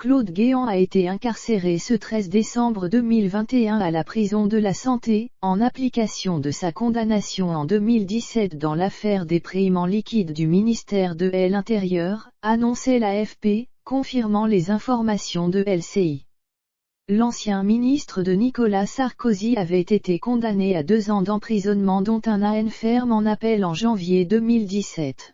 Claude Guéant a été incarcéré ce 13 décembre 2021 à la prison de la Santé, en application de sa condamnation en 2017 dans l'affaire des primes en liquide du ministère de l'Intérieur, annonçait l'AFP, confirmant les informations de LCI. L'ancien ministre de Nicolas Sarkozy avait été condamné à 2 ans d'emprisonnement dont un an ferme en appel en janvier 2017.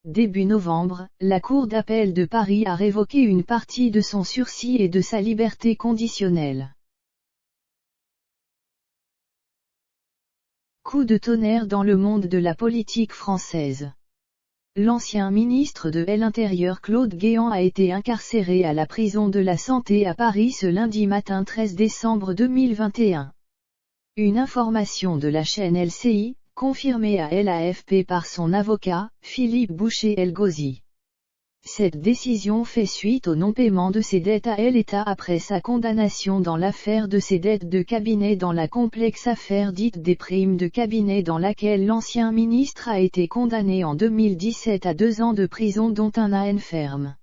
Début novembre, la Cour d'appel de Paris a révoqué une partie de son sursis et de sa liberté conditionnelle. Coup de tonnerre dans le monde de la politique française. L'ancien ministre de l'Intérieur Claude Guéant a été incarcéré à la prison de la Santé à Paris ce lundi matin 13 décembre 2021. Une information de la chaîne LCI, confirmée à l'AFP par son avocat, Philippe Boucher-Elgozi. Cette décision fait suite au non-paiement de ses dettes à l'État après sa condamnation dans l'affaire de ses dettes de cabinet dans la complexe affaire dite des primes de cabinet dans laquelle l'ancien ministre a été condamné en 2017 à 2 ans de prison dont un an ferme.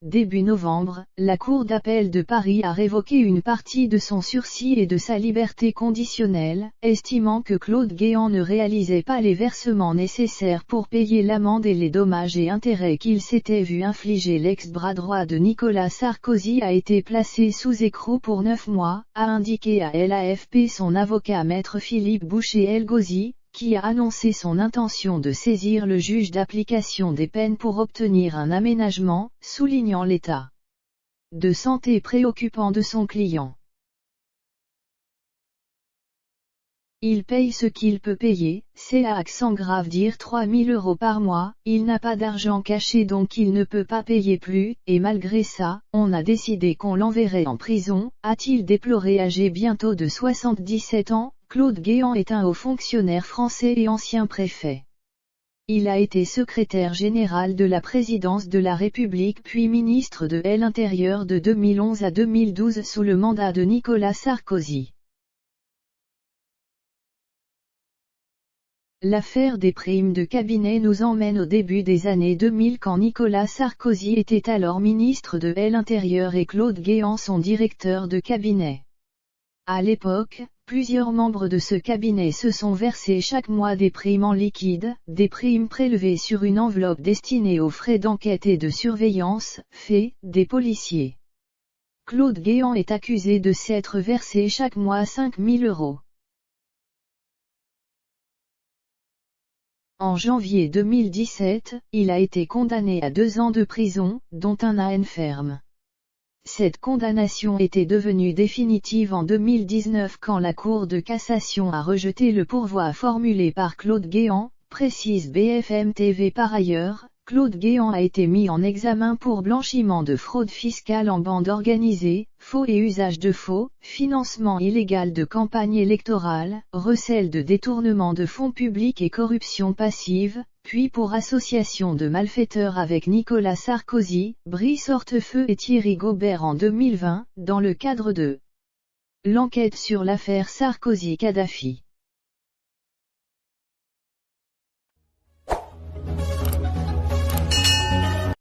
Début novembre, la Cour d'appel de Paris a révoqué une partie de son sursis et de sa liberté conditionnelle, estimant que Claude Guéant ne réalisait pas les versements nécessaires pour payer l'amende et les dommages et intérêts qu'il s'était vu infliger. L'ex-bras droit de Nicolas Sarkozy a été placé sous écrou pour 9 mois, a indiqué à l'AFP son avocat maître Philippe Boucher-Elgozi, qui a annoncé son intention de saisir le juge d'application des peines pour obtenir un aménagement, soulignant l'état de santé préoccupant de son client. Il paye ce qu'il peut payer, c'est à accent grave dire 3 000 € par mois, il n'a pas d'argent caché donc il ne peut pas payer plus, et malgré ça, on a décidé qu'on l'enverrait en prison, a-t-il déploré. Âgé bientôt de 77 ans, Claude Guéant est un haut fonctionnaire français et ancien préfet. Il a été secrétaire général de la présidence de la République puis ministre de l'Intérieur de 2011 à 2012 sous le mandat de Nicolas Sarkozy. L'affaire des primes de cabinet nous emmène au début des années 2000 quand Nicolas Sarkozy était alors ministre de l'Intérieur et Claude Guéant son directeur de cabinet. À l'époque, plusieurs membres de ce cabinet se sont versés chaque mois des primes en liquide, des primes prélevées sur une enveloppe destinée aux frais d'enquête et de surveillance, faits, des policiers. Claude Guéant est accusé de s'être versé chaque mois 5 000 €. En janvier 2017, il a été condamné à 2 ans de prison, dont un an ferme. Cette condamnation était devenue définitive en 2019 quand la Cour de cassation a rejeté le pourvoi formulé par Claude Guéant, précise BFM TV. Par ailleurs, Claude Guéant a été mis en examen pour blanchiment de fraude fiscale en bande organisée, faux et usage de faux, financement illégal de campagne électorale, recel de détournement de fonds publics et corruption passive, puis pour association de malfaiteurs avec Nicolas Sarkozy, Brice Hortefeux et Thierry Gaubert en 2020, dans le cadre de l'enquête sur l'affaire Sarkozy-Kadhafi.